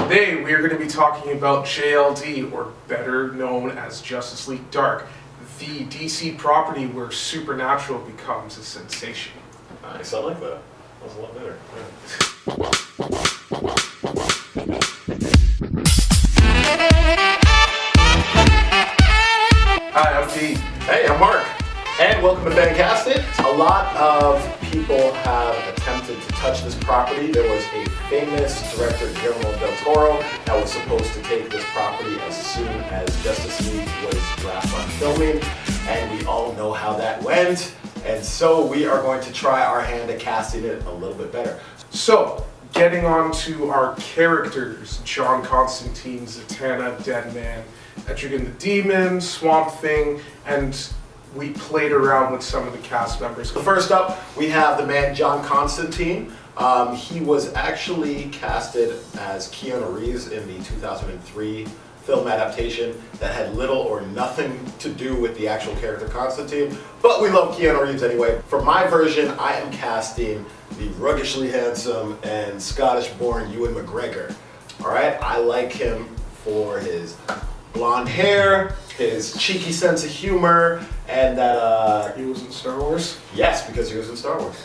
Today we are going to be talking about JLD, or better known as Justice League Dark, the DC property where supernatural becomes a sensation. Nice, I like that. That was a lot better. Hi, I'm Peat. Hey, I'm Marc. And welcome to FanCastit. A lot of people have attempted to touch this property. There was a famous director, Guillermo del Toro, that was supposed to take this property as soon as Justice League was wrapped on filming. And we all know how that went. And so we are going to try our hand at casting it a little bit better. So, getting on to our characters, John Constantine, Zatanna, Deadman, Etrigan the Demon, Swamp Thing, and we played around with some of the cast members. First up, we have the man John Constantine. He was actually casted as Keanu Reeves in the 2003 film adaptation that had little or nothing to do with the actual character Constantine, but we love Keanu Reeves anyway. For my version, I am casting the ruggishly handsome and Scottish-born Ewan McGregor. All right, I like him for his blonde hair, his cheeky sense of humor, and that He was in Star Wars? yes, because he was in Star Wars.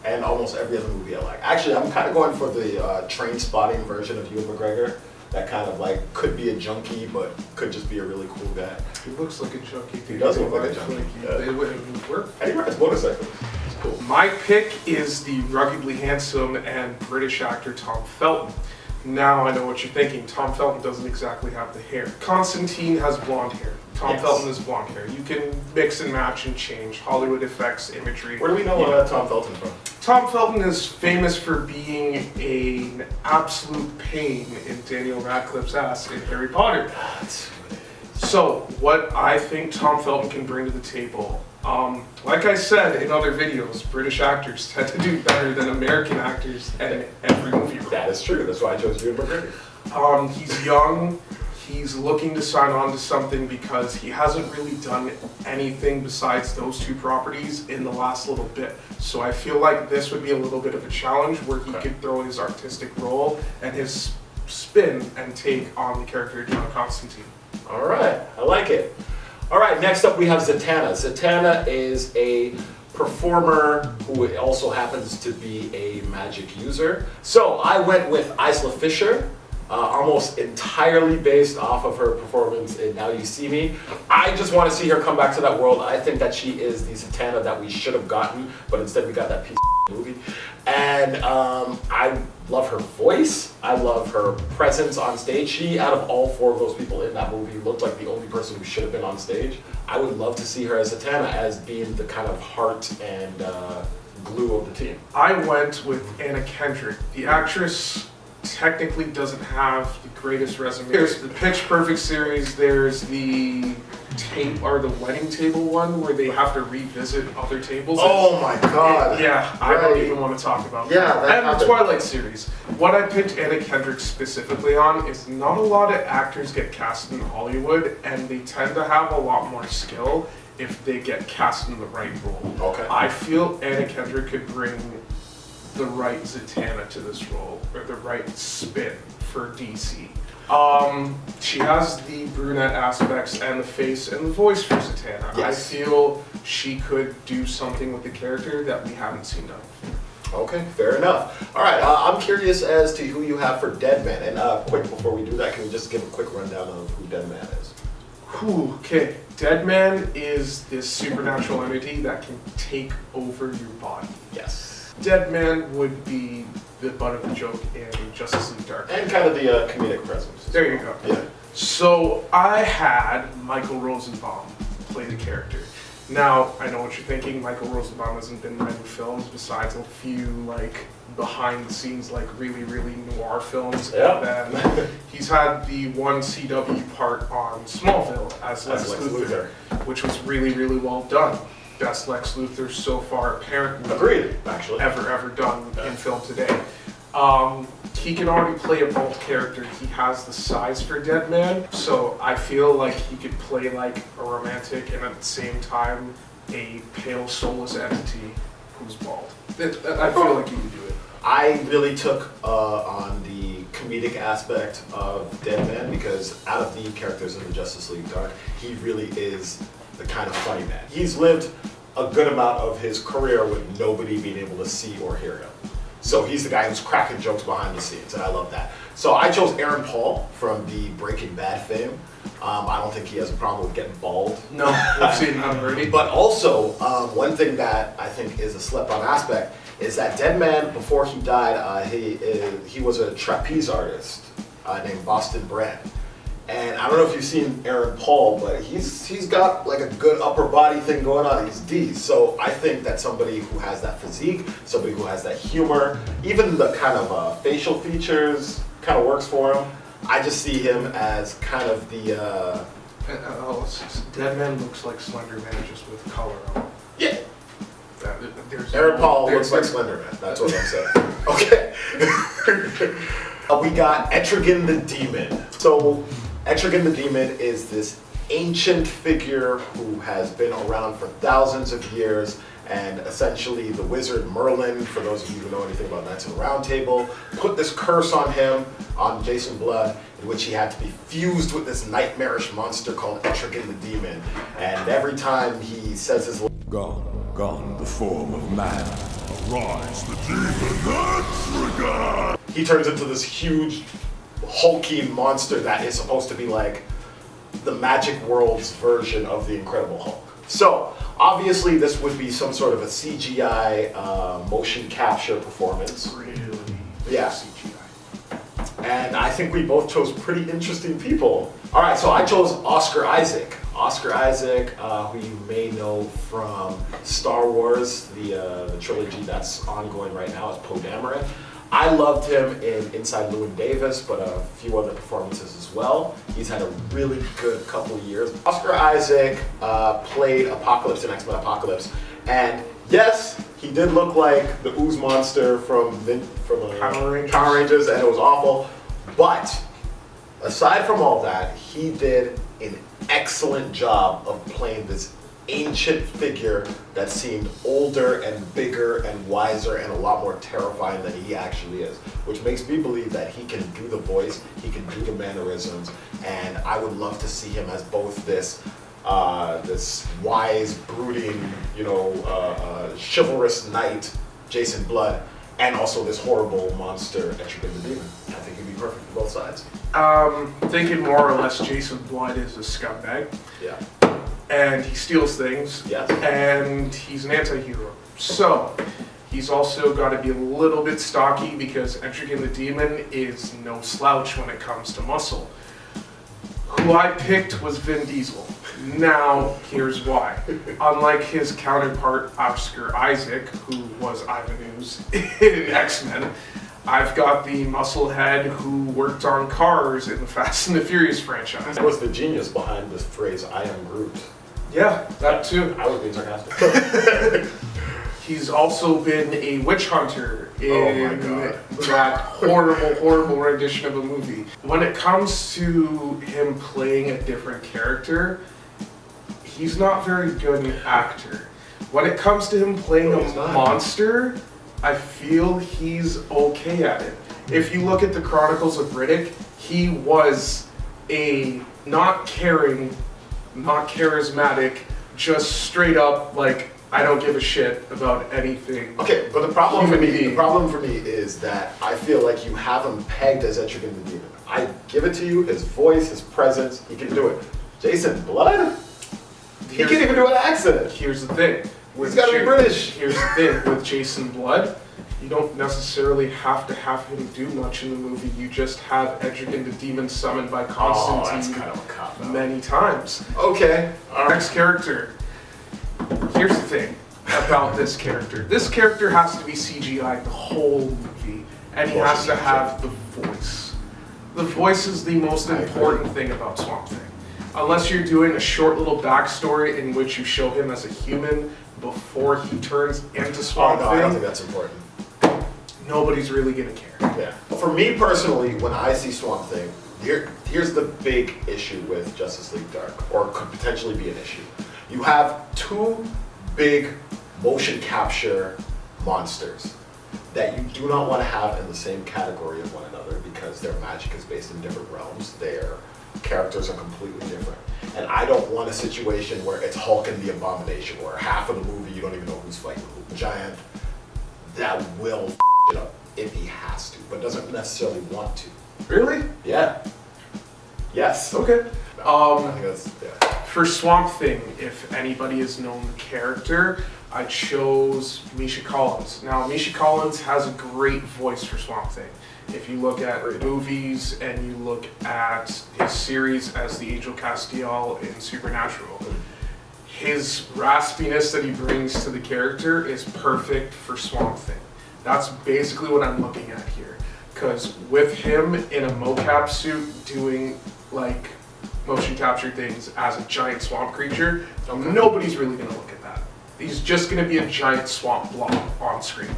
And almost every other movie I like. Actually, I'm kind of going for the train spotting version of Ewan McGregor. That kind of like could be a junkie, but could just be a really cool guy. He looks like a junkie. He does look like a junkie. It would work. And he rides motorcycles. It's cool. My pick is the ruggedly handsome and British actor Tom Felton. Now I know what you're thinking. Tom Felton doesn't exactly have the hair. Constantine has blonde hair. Tom Yes. Felton has blonde hair. You can mix and match and change. Hollywood effects, imagery. Where do we know Tom Felton from? Tom Felton is famous for being an absolute pain in Daniel Radcliffe's ass in Harry Potter. That's what it is. So, what I think Tom Felton can bring to the table, like I said in other videos, British actors tend to do better than American actors in every movie role. That is true. That's why I chose Ewan McGregor. He's young, he's looking to sign on to something because he hasn't really done anything besides those two properties in the last little bit. So I feel like this would be a little bit of a challenge where he could throw his artistic role and his spin and take on the character John Constantine. All right, I like it. All right, next up we have Zatanna. Zatanna is a performer who also happens to be a magic user. So I went with Isla Fisher, almost entirely based off of her performance in Now You See Me. I just want to see her come back to that world. I think that she is the Zatanna that we should have gotten, but instead we got that piece of movie. And I love her voice. I love her presence on stage. She, out of all four of those people in that movie, looked like the only person who should have been on stage. I would love to see her as Zatanna as being the kind of heart and glue of the team. I went with Anna Kendrick. The actress technically doesn't have the greatest resume. There's the Pitch Perfect series, there's the tape or the wedding table one where they have to revisit other tables. Oh my god. Yeah, I don't even want to talk about Yeah, that. that And the happened. Twilight series. What I picked Anna Kendrick specifically on is not a lot of actors get cast in Hollywood, and they tend to have a lot more skill if they get cast in the right role. Okay. I feel Anna Kendrick could bring the right Zatanna to this role, or the right spin for DC. She has the brunette aspects and the face and the voice for Zatanna. Yes. I feel she could do something with the character that we haven't seen done. Okay, fair enough. All right, I'm curious as to who you have for Deadman. And quick, before we do that, can we just give a quick rundown of who Deadman is? Whew, okay, Deadman is this supernatural entity that can take over your body. Yes. Deadman would be the butt of the joke in Justice League Dark. And kind of the comedic presence. There you go. Yeah. So I had Michael Rosenbaum play the character. Now, I know what you're thinking. Michael Rosenbaum hasn't been in any films besides a few like behind the scenes, like really noir films. Yeah. And then he's had the one CW part on Smallville as Lex Luthor, which was really well done. Best Lex Luthor so far, apparently. Agreed, actually. Ever done in film today. He can already play a bold character. He has the size for Deadman, so I feel like he could play like a romantic and at the same time a pale, soulless entity who's bald. I feel like he could do it. I really took on the comedic aspect of Deadman, because out of the characters in the Justice League Dark, he really is the kind of funny man. He's lived a good amount of his career with nobody being able to see or hear him. So he's the guy who's cracking jokes behind the scenes, and I love that. So I chose Aaron Paul from the Breaking Bad fame. I don't think he has a problem with getting bald. No, we've seen that already. But also, one thing that I think is a slept-on aspect is that Deadman, before he died, he was a trapeze artist named Boston Brand. And I don't know if you've seen Aaron Paul, but he's got like a good upper body thing going on. He's D. So I think that somebody who has that physique, somebody who has that humor, even the kind of facial features kind of works for him. I just see him as kind of the... Deadman looks like Slender Man just with color on. Yeah. Aaron Paul looks like Slender Man. That's what I'm saying. Okay. We got Etrigan the Demon. So Etrigan the Demon is this ancient figure who has been around for thousands of years, and essentially the wizard Merlin, for those of you who know anything about Knights of the Round Table, put this curse on him, on Jason Blood, in which he had to be fused with this nightmarish monster called Etrigan the Demon. And every time he says his... Gone the form of man. Arise the demon, Etrigan! He turns into this huge, hulking monster that is supposed to be like the Magic World's version of the Incredible Hulk. So, obviously this would be some sort of a CGI motion capture performance. Really? Yeah. CGI. And I think we both chose pretty interesting people. All right, so I chose Oscar Isaac. Oscar Isaac, who you may know from Star Wars, the trilogy that's ongoing right now, is Poe Dameron. I loved him in Inside Llewyn Davis, but a few other performances as well. He's had a really good couple of years. Oscar Isaac played Apocalypse in X-Men Apocalypse, and yes, he did look like the ooze monster from Power Rangers, and it was awful. But aside from all that, he did an excellent job of playing this ancient figure that seemed older and bigger and wiser and a lot more terrifying than he actually is, which makes me believe that he can do the voice, he can do the mannerisms, and I would love to see him as both this this wise, brooding, chivalrous knight, Jason Blood, and also this horrible monster, Etrigan the Demon. I think he'd be perfect for both sides. Thinking more or less Jason Blood is a scumbag. Yeah. And he steals things. Yes. And he's an anti-hero. So, he's also got to be a little bit stocky because Etrigan the Demon is no slouch when it comes to muscle. Who I picked was Vin Diesel. Now, here's why. Unlike his counterpart, Oscar Isaac, who was Ivan Ooze in X-Men, I've got the musclehead who worked on cars in the Fast and the Furious franchise. What's the genius behind this phrase, I am Groot? Yeah, that too. I was being sarcastic. He's also been a witch hunter in Oh my God. that horrible, horrible rendition of a movie. When it comes to him playing a different character, he's not very good an actor. When it comes to him playing No, he's not. monster, I feel he's okay at it. If you look at the Chronicles of Riddick, he was a not caring, not charismatic, just straight up like, I don't give a shit about anything. Okay, but the problem for Human me being. is that I feel like you have him pegged as Etrigan the Demon. I give it to you, his voice, his presence, he can do it. Jason Blood? He can't even do an accent. Here's the thing. He's gotta be British. Here's the thing with Jason Blood. You don't necessarily have to have him do much in the movie. You just have Etrigan the Demon summoned by Oh, that's Constantine kind of a cop-out. many times. Okay. Our next character. Here's the thing about this character. This character has to be CGI the whole movie, and he has to have the voice. The voice is the most important thing about Swamp Thing. Unless you're doing a short little backstory in which you show him as a human before he turns into Swamp Oh, no, I don't think Thing, that's important. nobody's really gonna care. Yeah. For me personally, when I see Swamp Thing, here's the big issue with Justice League Dark, or could potentially be an issue. You have two big motion capture monsters that you do not want to have in the same category of one another because because their magic is based in different realms. Their characters are completely different. And I don't want a situation where it's Hulk and the Abomination, where half of the movie you don't even know who's fighting who. Giant that will it up if he has to, but doesn't necessarily want to. Really? Yeah. Yes. Okay. I think that's, yeah. For Swamp Thing, if anybody has known the character, I chose Misha Collins. Now, Misha Collins has a great voice for Swamp Thing. If you look at movies and you look at his series as the Angel Castiel in Supernatural, his raspiness that he brings to the character is perfect for Swamp Thing. That's basically what I'm looking at here. Because with him in a mocap suit doing like motion capture things as a giant swamp creature, nobody's really going to look at that. He's just going to be a giant swamp blob on screen.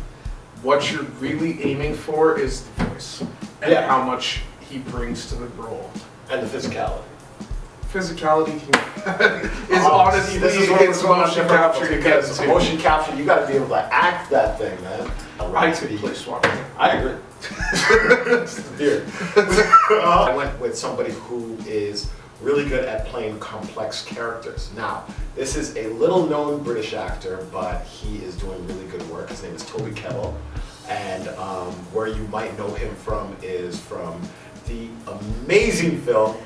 What you're really aiming for is the voice and how much he brings to the role. And the physicality. Physicality is honestly this is where it's motion capture because motion capture, you got to be able to act that thing, man. I could play Swamp Thing. I agree. It's the beard. I went with somebody who is really good at playing complex characters. Now, this is a little known British actor, but he is doing really good work. His name is Toby Kebbell. And where you might know him from is from the amazing film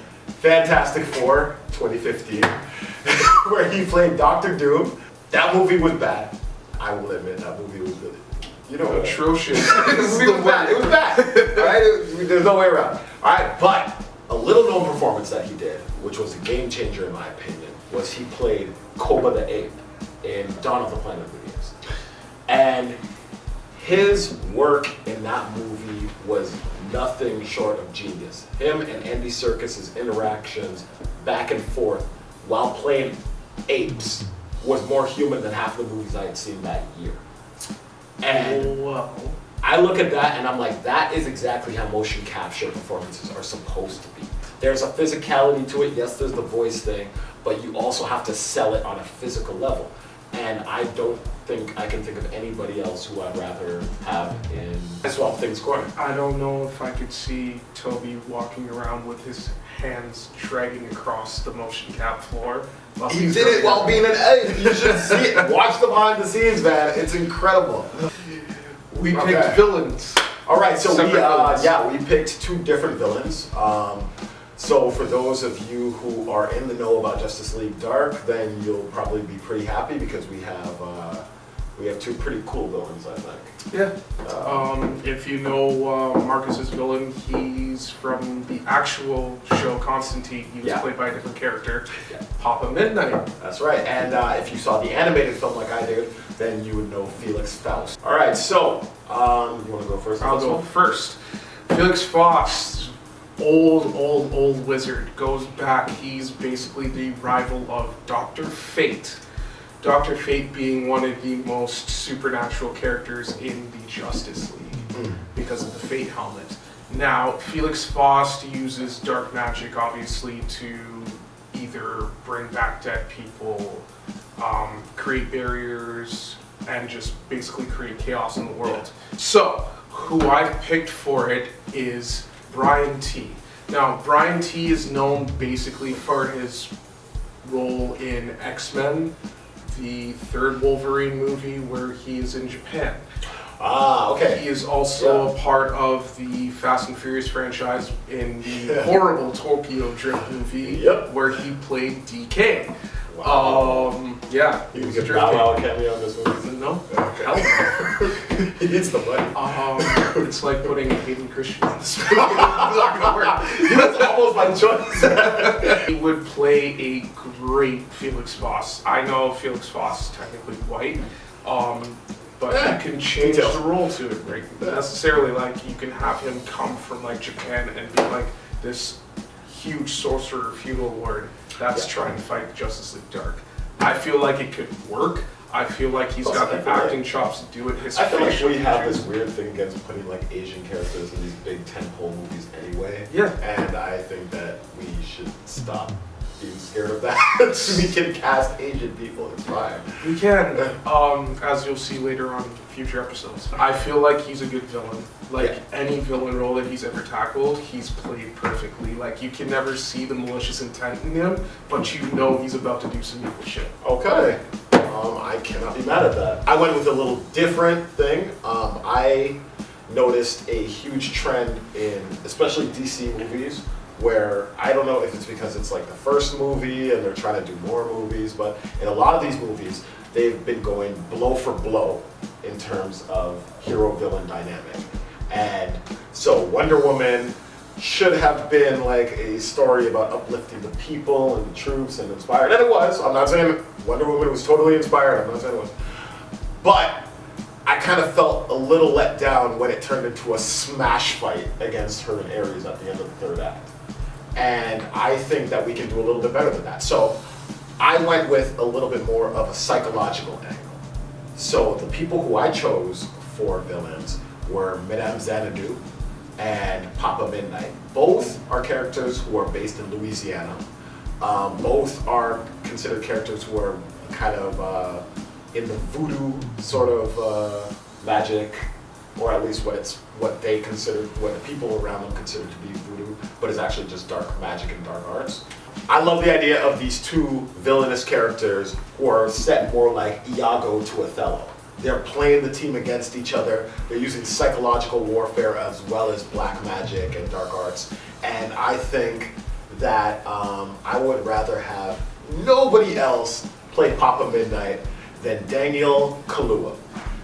FanCastit 4, 2015, where he played Dr. Doom. That movie was bad. I will admit that movie was really, you know, atrocious. It was bad. It was bad. All right, there's no way around. All right, but a little known performance that he did, which was a game changer in my opinion, was he played Koba the Ape in Dawn of the Planet of the Apes. And his work in that movie was nothing short of genius. Him and Andy Serkis's interactions back and forth while playing apes was more human than half the movies I had seen that year. And I look at that and I'm like, that is exactly how motion capture performances are supposed to be. There's a physicality to it, yes, there's the voice thing, but you also have to sell it on a physical level. And I don't think I can think of anybody else who I'd rather have in Swamp Thing's corner. I don't know if I could see Toby walking around with his hands dragging across the motion cap floor. He did it while being an ape. You should see it. Watch the behind the scenes, man. It's incredible. We picked villains. All right, so Separate we picked two different villains. So for those of you who are in the know about Justice League Dark, then you'll probably be pretty happy because we have two pretty cool villains, I think. Yeah. If you know Marcus's villain, he's from the actual show Constantine. He was played by a different character, Papa Midnight. That's right. And if you saw the animated film like I did, then you would know Felix Faust. All right, so you want to go first? I'll go first. Felix Faust, old wizard, goes back. He's basically the rival of Dr. Fate. Dr. Fate being one of the most supernatural characters in the Justice League because of the Fate helmet. Now, Felix Faust uses dark magic, obviously, to either bring back dead people, create barriers, and just basically create chaos in the world. So, who I've picked for it is Brian T. Now, Brian T is known basically for his role in X-Men, the third Wolverine movie where he is in Japan. Ah, okay. He is also a part of the Fast and Furious franchise in the horrible Tokyo Drift movie where he played DK. Wow. He was was a drifting. Bow Wow cameo on this movie? No. Okay. Hell no. He needs the money. It's like putting Hayden Christensen on this movie. It's not gonna work. That's almost my choice. He would play a great Felix Faust. I know Felix Faust is technically white, but you can change the role to it, right? Necessarily, like, you can have him come from like Japan and be like this huge sorcerer feudal lord that's trying to fight Justice League Dark. I feel like it could work. I feel like he's got the acting chops to do it. I feel like we have this weird thing against putting like Asian characters in these big tentpole movies anyway. Yeah. And I think that we should stop being scared of that. We can cast Asian people, it's fine. We can, as you'll see later on in future episodes. I feel like he's a good villain. Like, Yeah. any villain role that he's ever tackled, he's played perfectly. Like, you can never see the malicious intent in him, but you know he's about to do some evil shit. Okay. I cannot be mad at that. I went with a little different thing. I noticed a huge trend in, especially DC movies, where I don't know if it's because it's like the first movie and they're trying to do more movies, but in a lot of these movies, they've been going blow for blow in terms of hero-villain dynamic. And so Wonder Woman should have been like a story about uplifting the people and the troops and inspired, and it was. I'm not saying Wonder Woman was totally inspired, I'm not saying it was. But I kind of felt a little let down when it turned into a smash fight against her and Ares at the end of the third act. And I think that we can do a little bit better than that. So I went with a little bit more of a psychological angle. So the people who I chose for villains were Madame Xanadu and Papa Midnight. Both are characters who are based in Louisiana. Both are considered characters who are kind of in the voodoo sort of magic, or at least what they consider, what the people around them consider to be voodoo, but is actually just dark magic and dark arts. I love the idea of these two villainous characters who are set more like Iago to Othello. They're playing the team against each other. They're using psychological warfare as well as black magic and dark arts. And I think that I would rather have nobody else play Papa Midnight than Daniel Kaluuya.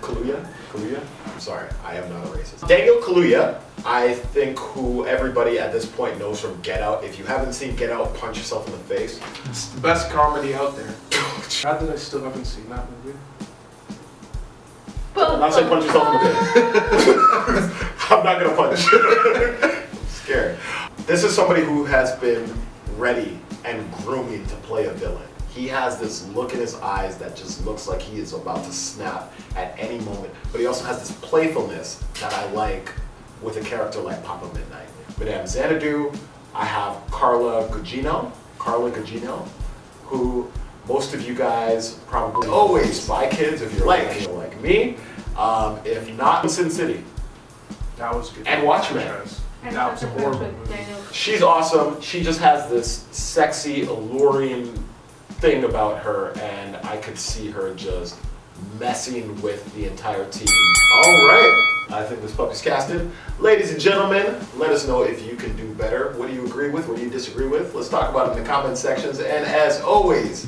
Kaluuya? I'm sorry, I am not a racist. Daniel Kaluuya, I think, who everybody at this point knows from Get Out. If you haven't seen Get Out, punch yourself in the face. It's the best comedy out there. Sad that I still haven't seen that movie. I'm not saying punch yourself in the face. I'm not gonna punch. I'm scared. This is somebody who has been ready and grooming to play a villain. He has this look in his eyes that just looks like he is about to snap at any moment. But he also has this playfulness that I like with a character like Papa Midnight. Madame Xanadu, I have Carla Gugino, who most of you guys probably always Spy Kids if you're like me. If not, Sin City. That was good. And Watchmen. That was a horrible movie. She's awesome. She just has this sexy, alluring thing about her, and I could see her just messing with the entire team. All right, I think this puppy's casted. Ladies and gentlemen, let us know if you can do better. What do you agree with? What do you disagree with? Let's talk about it in the comment sections. And as always,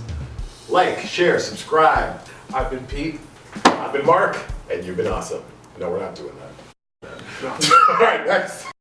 like, share, subscribe. I've been Pete. I've been Mark, and you've been awesome. No, we're not doing that. No. All right, next.